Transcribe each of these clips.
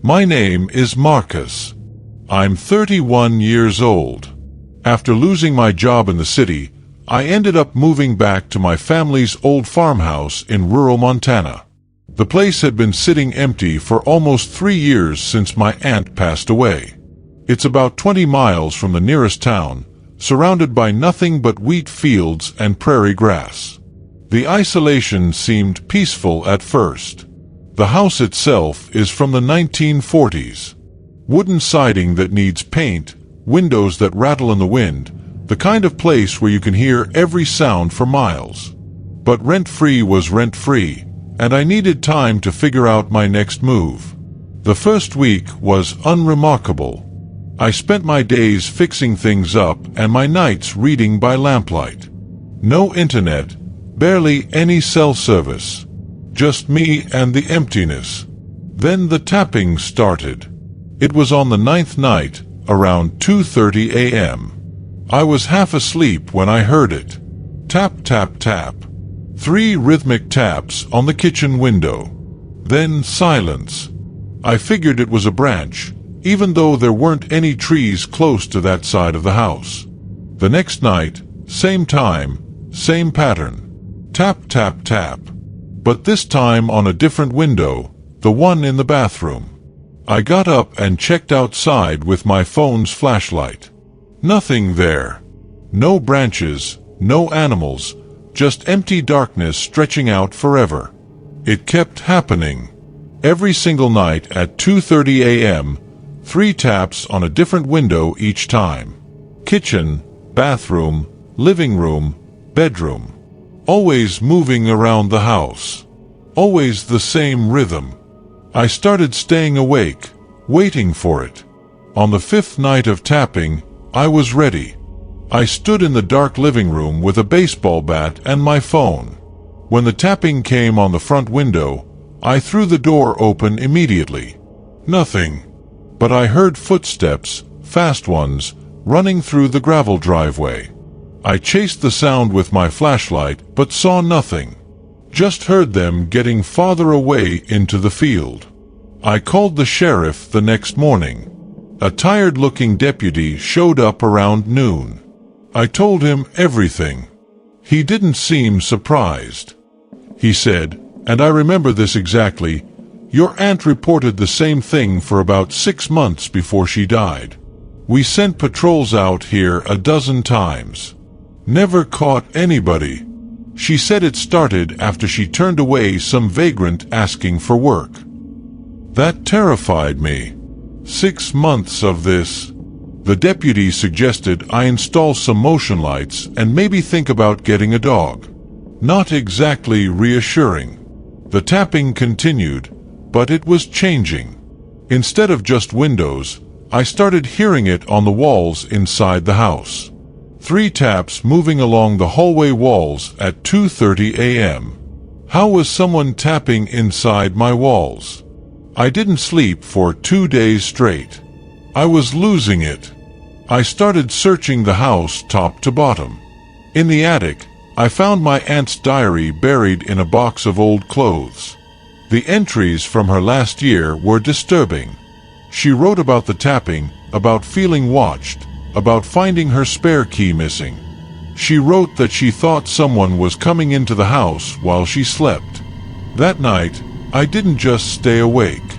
My name is Marcus. I'm 31 years old. After losing my job in the city, I ended up moving back to my family's old farmhouse in rural Montana. The place had been sitting empty for almost 3 years since my aunt passed away. It's about 20 miles from the nearest town, surrounded by nothing but wheat fields and prairie grass. The isolation seemed peaceful at first. The house itself is from the 1940s. Wooden siding that needs paint, windows that rattle in the wind, the kind of place where you can hear every sound for miles. But rent-free was rent-free, and I needed time to figure out my next move. The first week was unremarkable. I spent my days fixing things up and my nights reading by lamplight. No internet, barely any cell service. Just me and the emptiness. Then the tapping started. It was on the 9th night, around 2:30 a.m. I was half asleep when I heard it. Tap, tap, tap. 3 rhythmic taps on the kitchen window. Then silence. I figured it was a branch, even though there weren't any trees close to that side of the house. The next night, same time, same pattern. Tap, tap, tap. But this time on a different window, the one in the bathroom. I got up and checked outside with my phone's flashlight. Nothing there. No branches, no animals, just empty darkness stretching out forever. It kept happening. Every single night at 2:30 a.m., 3 taps on a different window each time. Kitchen, bathroom, living room, bedroom. Always moving around the house. Always the same rhythm. I started staying awake, waiting for it. On the 5th night of tapping, I was ready. I stood in the dark living room with a baseball bat and my phone. When the tapping came on the front window, I threw the door open immediately. Nothing. But I heard footsteps, fast ones, running through the gravel driveway. I chased the sound with my flashlight, but saw nothing. Just heard them getting farther away into the field. I called the sheriff the next morning. A tired-looking deputy showed up around noon. I told him everything. He didn't seem surprised. He said, and I remember this exactly, "Your aunt reported the same thing for about 6 months before she died. We sent patrols out here a dozen times. Never caught anybody. She said it started after she turned away some vagrant asking for work." That terrified me. 6 months of this. The deputy suggested I install some motion lights and maybe think about getting a dog. Not exactly reassuring. The tapping continued, but it was changing. Instead of just windows, I started hearing it on the walls inside the house. 3 taps moving along the hallway walls at 2:30 a.m. How was someone tapping inside my walls? I didn't sleep for 2 days straight. I was losing it. I started searching the house top to bottom. In the attic, I found my aunt's diary buried in a box of old clothes. The entries from her last year were disturbing. She wrote about the tapping, about feeling watched, about finding her spare key missing. She wrote that she thought someone was coming into the house while she slept. That night, I didn't just stay awake.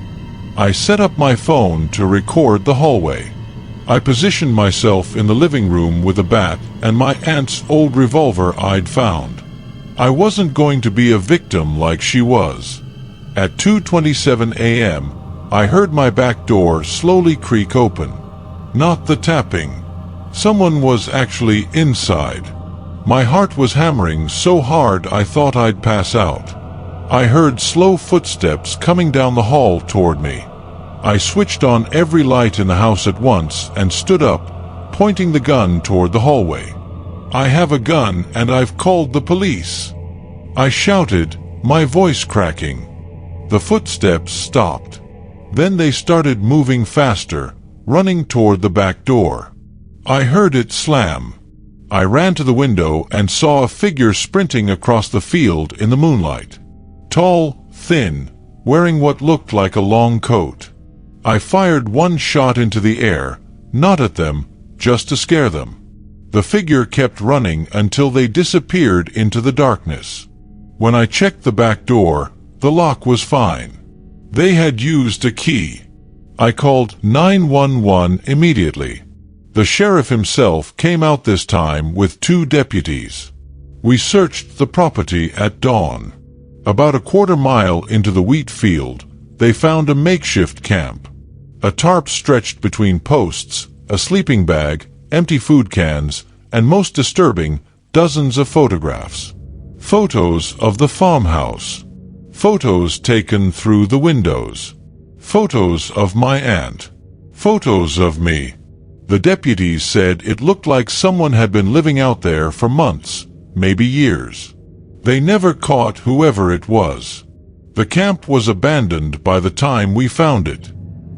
I set up my phone to record the hallway. I positioned myself in the living room with a bat and my aunt's old revolver I'd found. I wasn't going to be a victim like she was. At 2:27 a.m., I heard my back door slowly creak open. Not the tapping. Someone was actually inside. My heart was hammering so hard I thought I'd pass out. I heard slow footsteps coming down the hall toward me. I switched on every light in the house at once and stood up, pointing the gun toward the hallway. "I have a gun and I've called the police," I shouted, my voice cracking. The footsteps stopped. Then they started moving faster, running toward the back door. I heard it slam. I ran to the window and saw a figure sprinting across the field in the moonlight. Tall, thin, wearing what looked like a long coat. I fired one shot into the air, not at them, just to scare them. The figure kept running until they disappeared into the darkness. When I checked the back door, the lock was fine. They had used a key. I called 911 immediately. The sheriff himself came out this time with 2 deputies. We searched the property at dawn. About a quarter-mile into the wheat field, they found a makeshift camp. A tarp stretched between posts, a sleeping bag, empty food cans, and most disturbing, dozens of photographs. Photos of the farmhouse. Photos taken through the windows. Photos of my aunt. Photos of me. The deputies said it looked like someone had been living out there for months, maybe years. They never caught whoever it was. The camp was abandoned by the time we found it.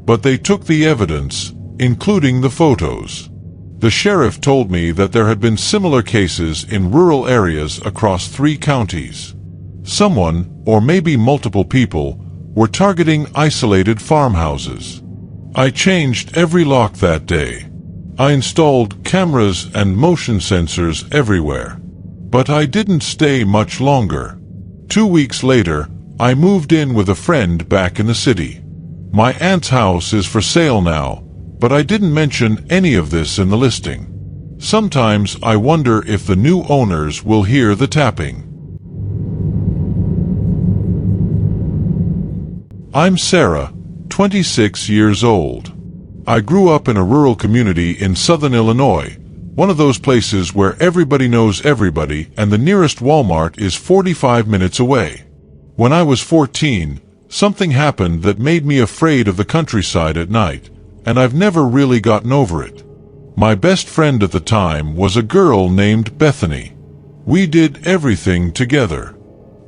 But they took the evidence, including the photos. The sheriff told me that there had been similar cases in rural areas across 3 counties. Someone, or maybe multiple people, were targeting isolated farmhouses. I changed every lock that day. I installed cameras and motion sensors everywhere. But I didn't stay much longer. 2 weeks later, I moved in with a friend back in the city. My aunt's house is for sale now, but I didn't mention any of this in the listing. Sometimes I wonder if the new owners will hear the tapping. I'm Sarah, 26 years old. I grew up in a rural community in southern Illinois, one of those places where everybody knows everybody and the nearest Walmart is 45 minutes away. When I was 14, something happened that made me afraid of the countryside at night, and I've never really gotten over it. My best friend at the time was a girl named Bethany. We did everything together.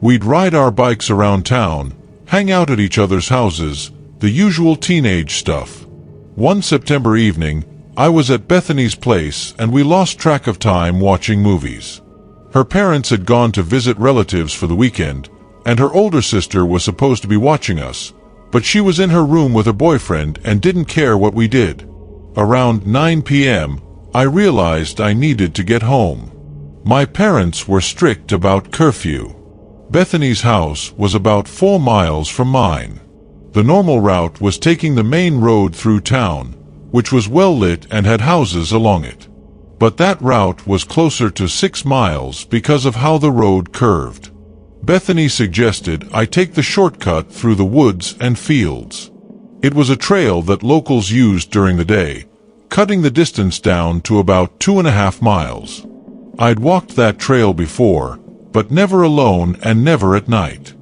We'd ride our bikes around town, hang out at each other's houses, the usual teenage stuff. One September evening, I was at Bethany's place and we lost track of time watching movies. Her parents had gone to visit relatives for the weekend, and her older sister was supposed to be watching us, but she was in her room with her boyfriend and didn't care what we did. Around 9 p.m., I realized I needed to get home. My parents were strict about curfew. Bethany's house was about 4 miles from mine. The normal route was taking the main road through town, which was well lit and had houses along it. But that route was closer to 6 miles because of how the road curved. Bethany suggested I take the shortcut through the woods and fields. It was a trail that locals used during the day, cutting the distance down to about 2.5 miles. I'd walked that trail before, but never alone and never at night.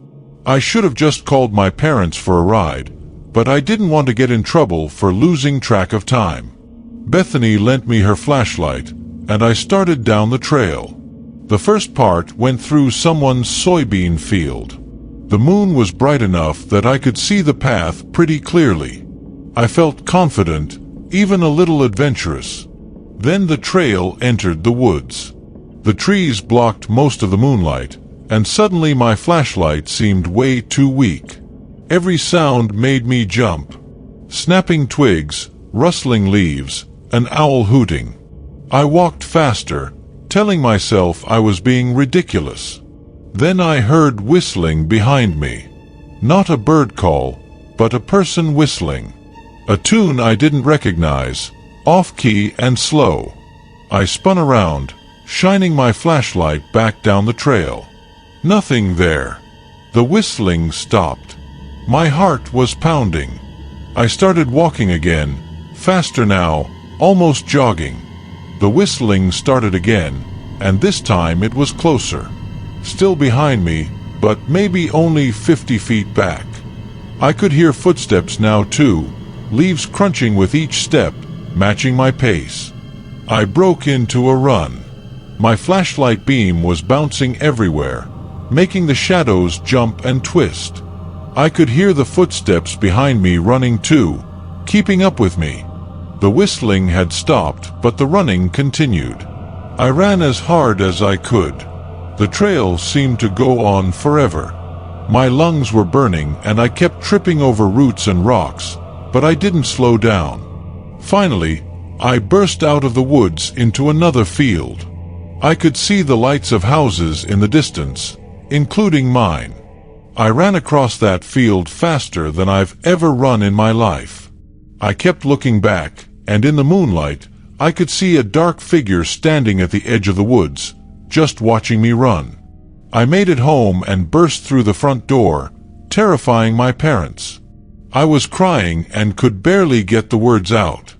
I should have just called my parents for a ride, but I didn't want to get in trouble for losing track of time. Bethany lent me her flashlight, and I started down the trail. The first part went through someone's soybean field. The moon was bright enough that I could see the path pretty clearly. I felt confident, even a little adventurous. Then the trail entered the woods. The trees blocked most of the moonlight, and suddenly my flashlight seemed way too weak. Every sound made me jump. Snapping twigs, rustling leaves, an owl hooting. I walked faster, telling myself I was being ridiculous. Then I heard whistling behind me. Not a bird call, but a person whistling. A tune I didn't recognize, off-key and slow. I spun around, shining my flashlight back down the trail. Nothing there. The whistling stopped. My heart was pounding. I started walking again, faster now, almost jogging. The whistling started again, and this time it was closer. Still behind me, but maybe only 50 feet back. I could hear footsteps now too, leaves crunching with each step, matching my pace. I broke into a run. My flashlight beam was bouncing everywhere, making the shadows jump and twist. I could hear the footsteps behind me running too, keeping up with me. The whistling had stopped, but the running continued. I ran as hard as I could. The trail seemed to go on forever. My lungs were burning and I kept tripping over roots and rocks, but I didn't slow down. Finally, I burst out of the woods into another field. I could see the lights of houses in the distance, including mine. I ran across that field faster than I've ever run in my life. I kept looking back, and in the moonlight, I could see a dark figure standing at the edge of the woods, just watching me run. I made it home and burst through the front door, terrifying my parents. I was crying and could barely get the words out.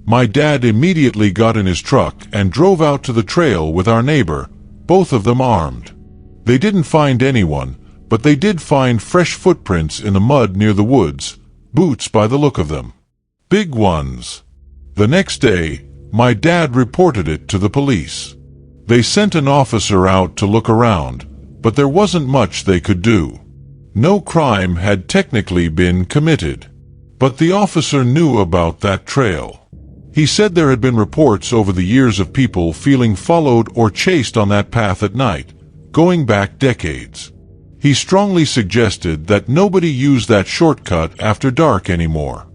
My dad immediately got in his truck and drove out to the trail with our neighbor, both of them armed. They didn't find anyone, but they did find fresh footprints in the mud near the woods, boots by the look of them. Big ones. The next day, my dad reported it to the police. They sent an officer out to look around, but there wasn't much they could do. No crime had technically been committed. But the officer knew about that trail. He said there had been reports over the years of people feeling followed or chased on that path at night, going back decades. He strongly suggested that nobody use that shortcut after dark anymore.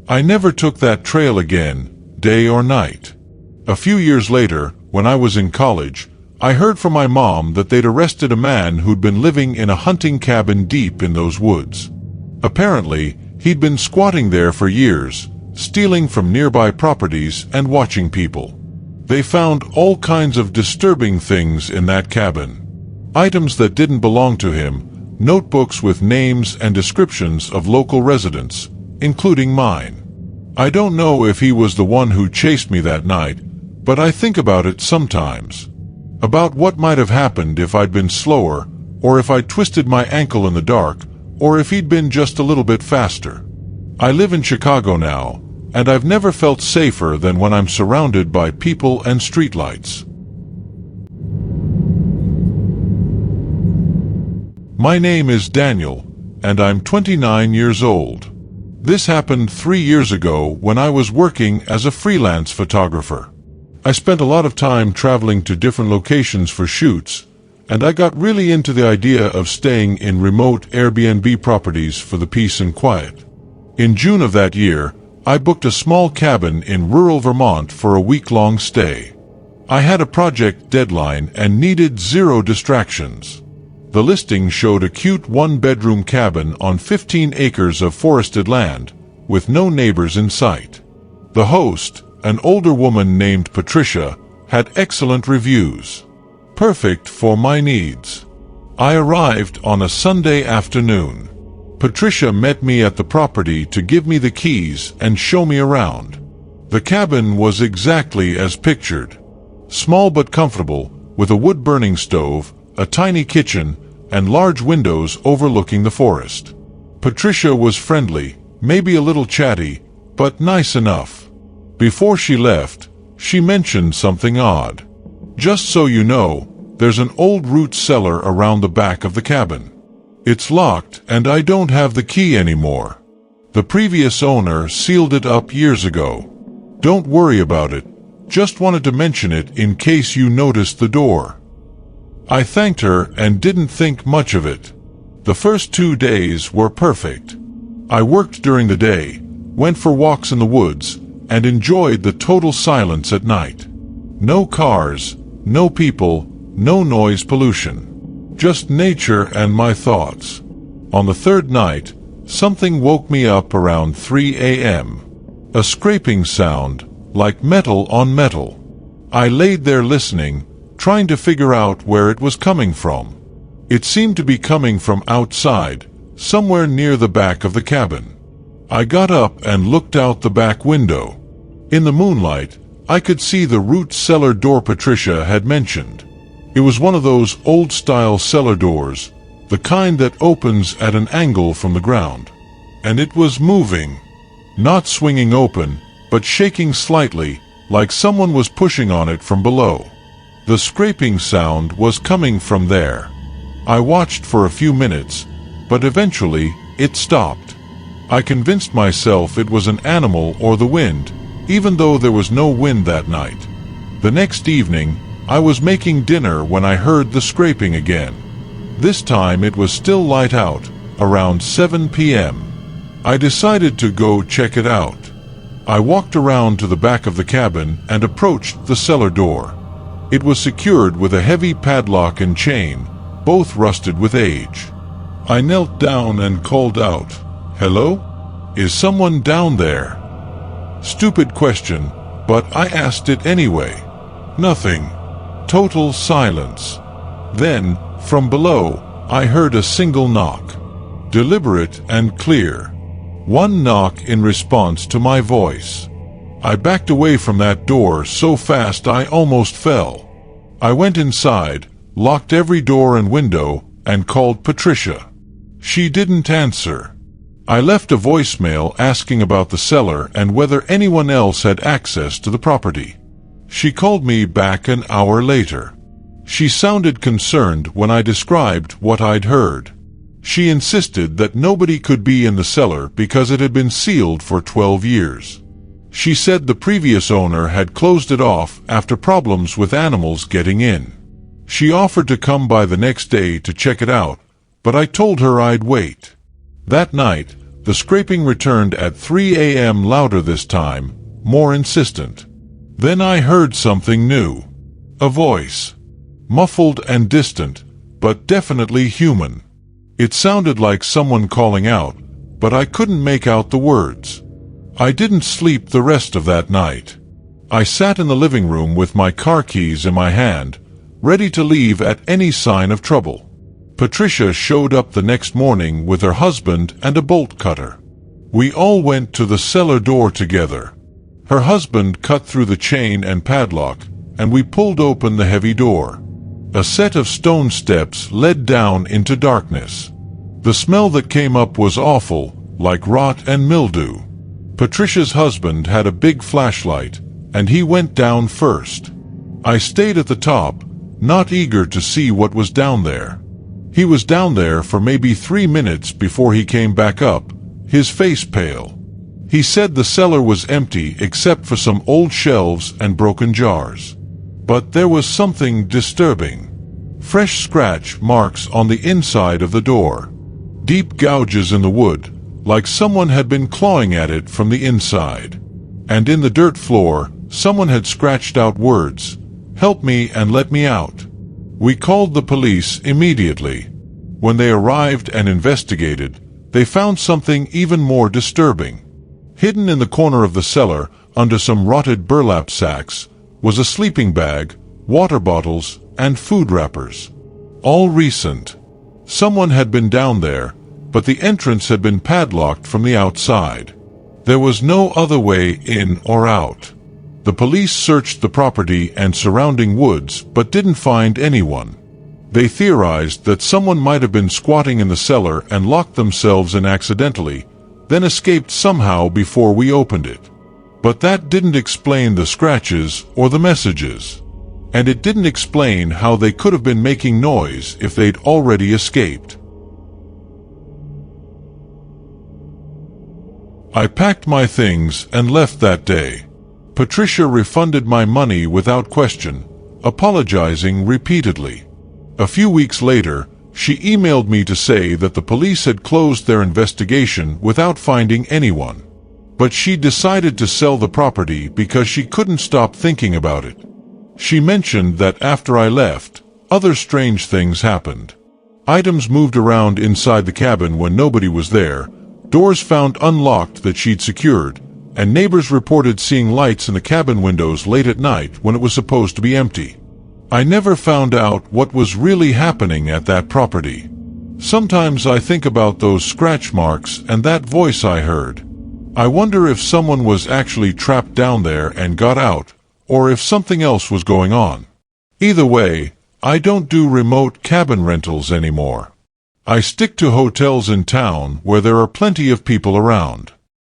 I never took that trail again, day or night. A few years later, when I was in college, I heard from my mom that they'd arrested a man who'd been living in a hunting cabin deep in those woods. Apparently, he'd been squatting there for years, stealing from nearby properties and watching people. They found all kinds of disturbing things in that cabin. Items that didn't belong to him, notebooks with names and descriptions of local residents, including mine. I don't know if he was the one who chased me that night, but I think about it sometimes. About what might have happened if I'd been slower, or if I'd twisted my ankle in the dark, or if he'd been just a little bit faster. I live in Chicago now, and I've never felt safer than when I'm surrounded by people and streetlights. My name is Daniel, and I'm 29 years old. This happened 3 years ago when I was working as a freelance photographer. I spent a lot of time traveling to different locations for shoots, and I got really into the idea of staying in remote Airbnb properties for the peace and quiet. In June of that year, I booked a small cabin in rural Vermont for a week-long stay. I had a project deadline and needed 0 distractions. The listing showed a cute one-bedroom cabin on 15 acres of forested land, with no neighbors in sight. The host, an older woman named Patricia, had excellent reviews. Perfect for my needs. I arrived on a Sunday afternoon. Patricia met me at the property to give me the keys and show me around. The cabin was exactly as pictured. Small but comfortable, with a wood-burning stove, a tiny kitchen, and large windows overlooking the forest. Patricia was friendly, maybe a little chatty, but nice enough. Before she left, she mentioned something odd. Just so you know, there's an old root cellar around the back of the cabin. It's locked and I don't have the key anymore. The previous owner sealed it up years ago. Don't worry about it, just wanted to mention it in case you noticed the door. I thanked her and didn't think much of it. The first 2 days were perfect. I worked during the day, went for walks in the woods, and enjoyed the total silence at night. No cars, no people, no noise pollution. Just nature and my thoughts. On the 3rd night, something woke me up around 3 a.m. A scraping sound, like metal on metal. I laid there listening, trying to figure out where it was coming from. It seemed to be coming from outside, somewhere near the back of the cabin. I got up and looked out the back window. In the moonlight, I could see the root cellar door Patricia had mentioned. It was one of those old-style cellar doors, the kind that opens at an angle from the ground. And it was moving. Not swinging open, but shaking slightly, like someone was pushing on it from below. The scraping sound was coming from there. I watched for a few minutes, but eventually it stopped. I convinced myself it was an animal or the wind, even though there was no wind that night. The next evening, I was making dinner when I heard the scraping again. This time it was still light out, around 7 p.m. I decided to go check it out. I walked around to the back of the cabin and approached the cellar door. It was secured with a heavy padlock and chain, both rusted with age. I knelt down and called out, "Hello? Is someone down there?" Stupid question, but I asked it anyway. Nothing. Total silence. Then, from below, I heard a single knock. Deliberate and clear. One knock in response to my voice. I backed away from that door so fast I almost fell. I went inside, locked every door and window, and called Patricia. She didn't answer. I left a voicemail asking about the cellar and whether anyone else had access to the property. She called me back an hour later. She sounded concerned when I described what I'd heard. She insisted that nobody could be in the cellar because it had been sealed for 12 years. She said the previous owner had closed it off after problems with animals getting in. She offered to come by the next day to check it out, but I told her I'd wait. That night, the scraping returned at 3 a.m. louder this time, more insistent. Then I heard something new. A voice. Muffled and distant, but definitely human. It sounded like someone calling out, but I couldn't make out the words. I didn't sleep the rest of that night. I sat in the living room with my car keys in my hand, ready to leave at any sign of trouble. Patricia showed up the next morning with her husband and a bolt cutter. We all went to the cellar door together. Her husband cut through the chain and padlock, and we pulled open the heavy door. A set of stone steps led down into darkness. The smell that came up was awful, like rot and mildew. Patricia's husband had a big flashlight, and he went down first. I stayed at the top, not eager to see what was down there. He was down there for maybe 3 minutes before he came back up, his face pale. He said the cellar was empty except for some old shelves and broken jars. But there was something disturbing. Fresh scratch marks on the inside of the door. Deep gouges in the wood, like someone had been clawing at it from the inside. And in the dirt floor, someone had scratched out words, "Help me and let me out." We called the police immediately. When they arrived and investigated, they found something even more disturbing. Hidden in the corner of the cellar, under some rotted burlap sacks, was a sleeping bag, water bottles, and food wrappers. All recent. Someone had been down there, but the entrance had been padlocked from the outside. There was no other way in or out. The police searched the property and surrounding woods, but didn't find anyone. They theorized that someone might have been squatting in the cellar and locked themselves in accidentally, then escaped somehow before we opened it. But that didn't explain the scratches or the messages. And it didn't explain how they could have been making noise if they'd already escaped. I packed my things and left that day. Patricia refunded my money without question, apologizing repeatedly. A few weeks later, she emailed me to say that the police had closed their investigation without finding anyone. But she decided to sell the property because she couldn't stop thinking about it. She mentioned that after I left, other strange things happened. Items moved around inside the cabin when nobody was there, doors found unlocked that she'd secured, and neighbors reported seeing lights in the cabin windows late at night when it was supposed to be empty. I never found out what was really happening at that property. Sometimes I think about those scratch marks and that voice I heard. I wonder if someone was actually trapped down there and got out, or if something else was going on. Either way, I don't do remote cabin rentals anymore. I stick to hotels in town where there are plenty of people around.